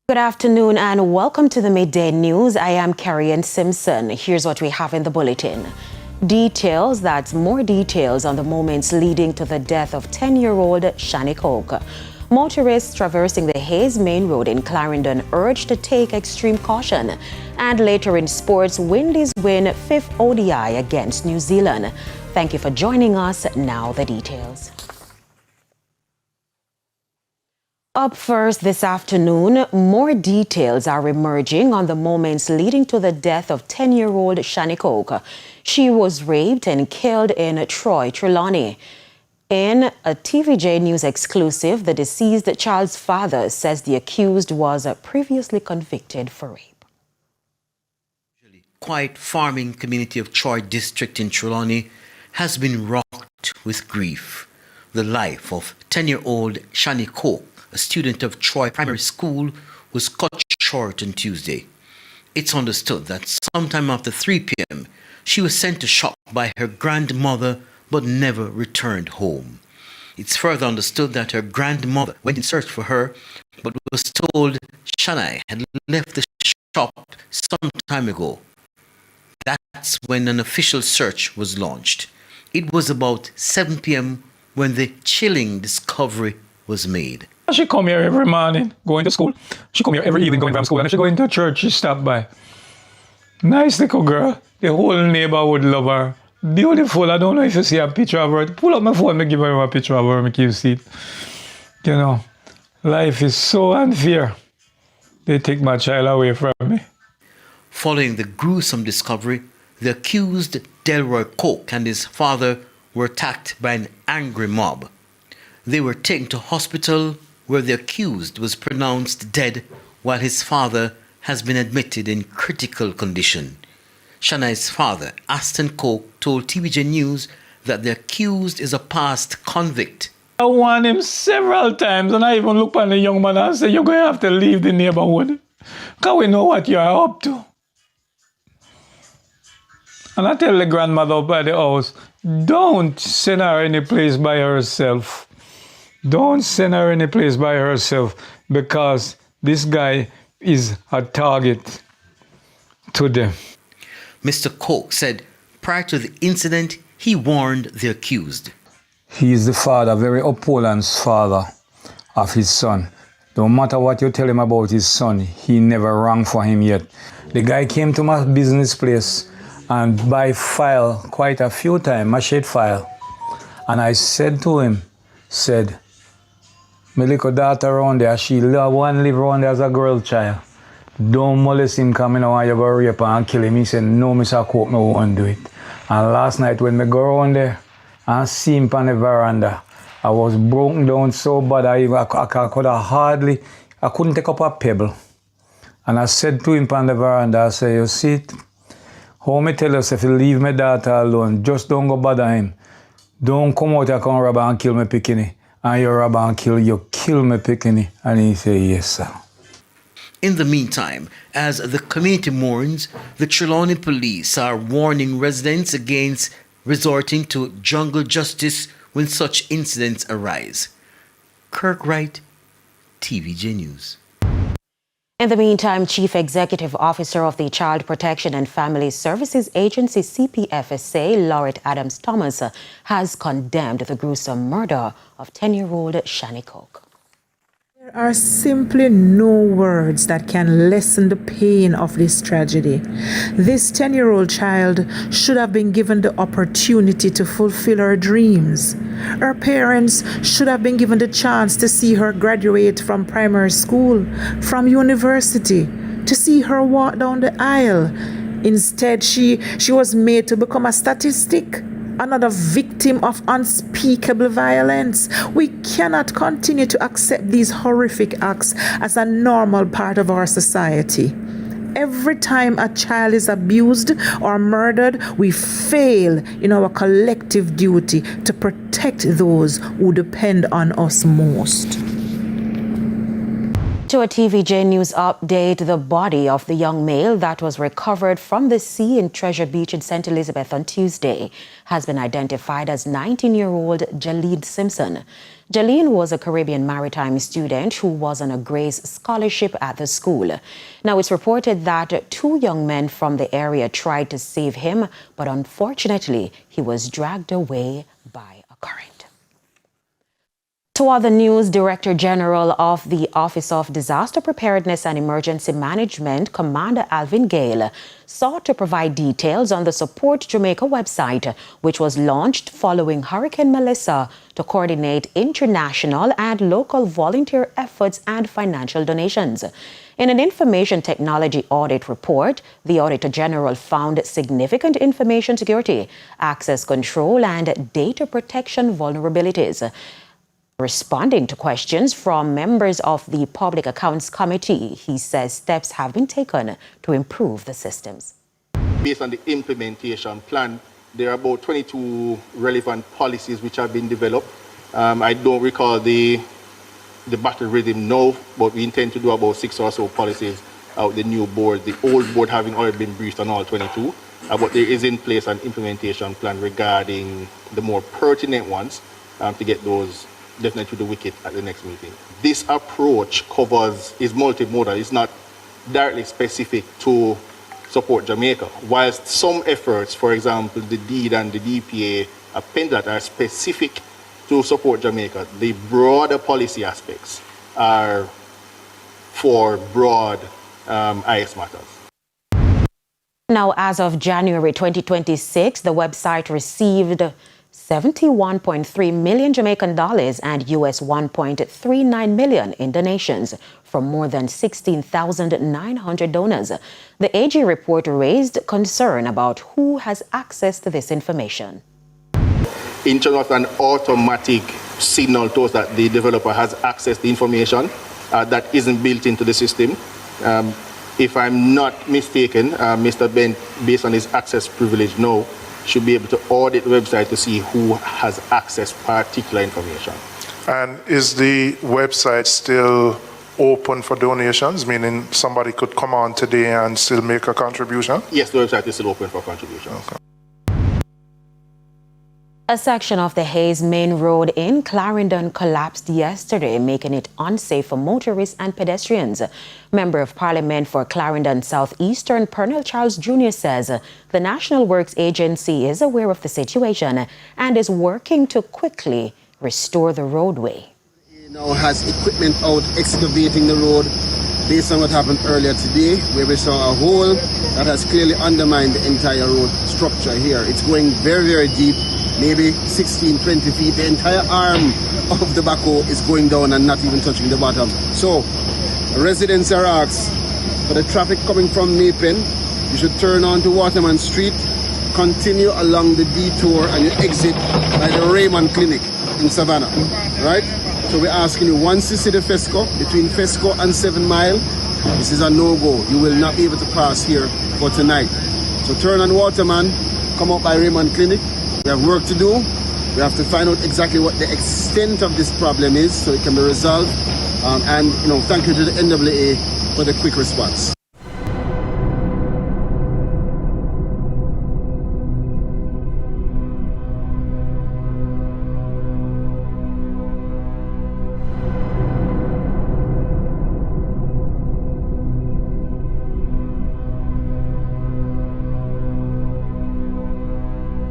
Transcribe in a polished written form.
Good afternoon and welcome to the Midday News. I am Carrie Simpson. Here's what we have in the bulletin. More details on the moments leading to the death of 10-year-old Shani Coke. Motorists traversing the Hayes Main Road in Clarendon urged to take extreme caution. And later in sports, Windies win 5th ODI against New Zealand. Thank you for joining us. Now the details. Up first this afternoon, more details are emerging on the moments leading to the death of 10-year-old Shani Coke. She was raped and killed in Troy Trelawny. In a TVJ News exclusive, the deceased child's father says the accused was previously convicted for rape. Quiet farming community of Troy district in Trelawny has been rocked with grief. The life of 10-year-old Shani Coke, a student of Troy Primary School, was cut short on Tuesday. It's understood that sometime after 3 p.m., she was sent to shop by her grandmother but never returned home. It's further understood that her grandmother went in search for her but was told Shani had left the shop some time ago. That's when an official search was launched. It was about 7 p.m. when the chilling discovery was made. She come here every morning, going to school. She come here every evening going from school. And if she go into church, she stop by. Nice little girl. The whole neighborhood love her. Beautiful. I don't know if you see a picture of her. Pull up my phone and give her a picture of her. Make you see it. You know, life is so unfair. They take my child away from me. Following the gruesome discovery, the accused Delroy Coke and his father were attacked by an angry mob. They were taken to hospital where the accused was pronounced dead while his father has been admitted in critical condition. Shani's father, Aston Coke, told TVJ News that the accused is a past convict. I warned him several times, and I even looked at the young man and said, you're going to have to leave the neighborhood because we know what you are up to. And I tell the grandmother up at the house, don't send her any place by herself. Don't send her any place by herself because this guy is a target to them. Mr. Coke said prior to the incident, he warned the accused. He is the father, very opulent father of his son. No matter what you tell him about his son, he never rang for him yet. The guy came to my business place and buy file quite a few times, my shade file. And I said to him, my little daughter around there, she live around there as a girl child. Don't molest him because I don't want you to go rape and kill him. He said, no, Mr. Coke, I won't do it. And last night when I go around there and see him on the veranda, I was broken down so bad I couldn't take up a pebble. And I said to him on the veranda, I said, you see it? How me tell us if you leave my daughter alone, just don't go bother him. Don't come out here and rob and kill me pickini. And you rob and kill me pickini. And he said, yes, sir. In the meantime, as the community mourns, the Trelawny police are warning residents against resorting to jungle justice when such incidents arise. Kirk Wright, TVJ News. In the meantime, Chief Executive Officer of the Child Protection and Family Services Agency, CPFSA, Laureate Adams Thomas, has condemned the gruesome murder of 10-year-old Shani Coke. There are simply no words that can lessen the pain of this tragedy. This 10-year-old child should have been given the opportunity to fulfill her dreams. Her parents should have been given the chance to see her graduate from primary school, from university, to see her walk down the aisle. Instead, she was made to become a statistic, another victim of unspeakable violence. We cannot continue to accept these horrific acts as a normal part of our society. Every time a child is abused or murdered, we fail in our collective duty to protect those who depend on us most. To a TVJ News update, the body of the young male that was recovered from the sea in Treasure Beach in St. Elizabeth on Tuesday has been identified as 19-year-old Jalid Simpson. Jaleen was a Caribbean Maritime student who was on a Grace Scholarship at the school. Now, it's reported that 2 young men from the area tried to save him, but unfortunately, he was dragged away by a current. To other news, Director General of the Office of Disaster Preparedness and Emergency Management, Commander Alvin Gale, sought to provide details on the Support Jamaica website, which was launched following Hurricane Melissa to coordinate international and local volunteer efforts and financial donations. In an information technology audit report, the Auditor General found significant information security, access control, and data protection vulnerabilities. Responding to questions from members of the Public Accounts Committee, he says steps have been taken to improve the systems. Based on the implementation plan, there are about 22 relevant policies which have been developed. I don't recall the battle rhythm now, but we intend to do about 6 or so policies out the new board, the old board having already been briefed on all 22. But there is in place an implementation plan regarding the more pertinent ones to get those definitely to the wicket at the next meeting. This approach is multimodal. It's not directly specific to Support Jamaica. Whilst some efforts, for example, the DEED and the DPA appended are specific to Support Jamaica, the broader policy aspects are for broad IS matters. Now, as of January 2026, the website received $71.3 million Jamaican dollars and US $1.39 million in donations from more than 16,900 donors. The AG report raised concern about who has access to this information. In terms of an automatic signal to us that the developer has access to information that isn't built into the system. If I'm not mistaken, Mr. Ben, based on his access privilege now, should be able to audit the website to see who has access to particular information. And is the website still open for donations, meaning somebody could come on today and still make a contribution? Yes, the website is still open for contributions. Okay. A section of the Hayes Main Road in Clarendon collapsed yesterday, making it unsafe for motorists and pedestrians. Member of Parliament for Clarendon Southeastern, Pernell Charles Jr. says the National Works Agency is aware of the situation and is working to quickly restore the roadway. Now has equipment out excavating the road based on what happened earlier today, where we saw a hole that has clearly undermined the entire road structure here. It's going very, very deep. Maybe 16, 20 feet. The entire arm of the backhoe is going down and not even touching the bottom. So, residents are asked for the traffic coming from Mapen, you should turn on to Waterman Street, continue along the detour and you exit by the Raymond Clinic in Savannah, right? So we're asking you, once you see the FESCO, between FESCO and 7 Mile, this is a no-go. You will not be able to pass here for tonight. So turn on Waterman, come up by Raymond Clinic. We have work to do. We have to find out exactly what the extent of this problem is so it can be resolved. And thank you to the NAA for the quick response.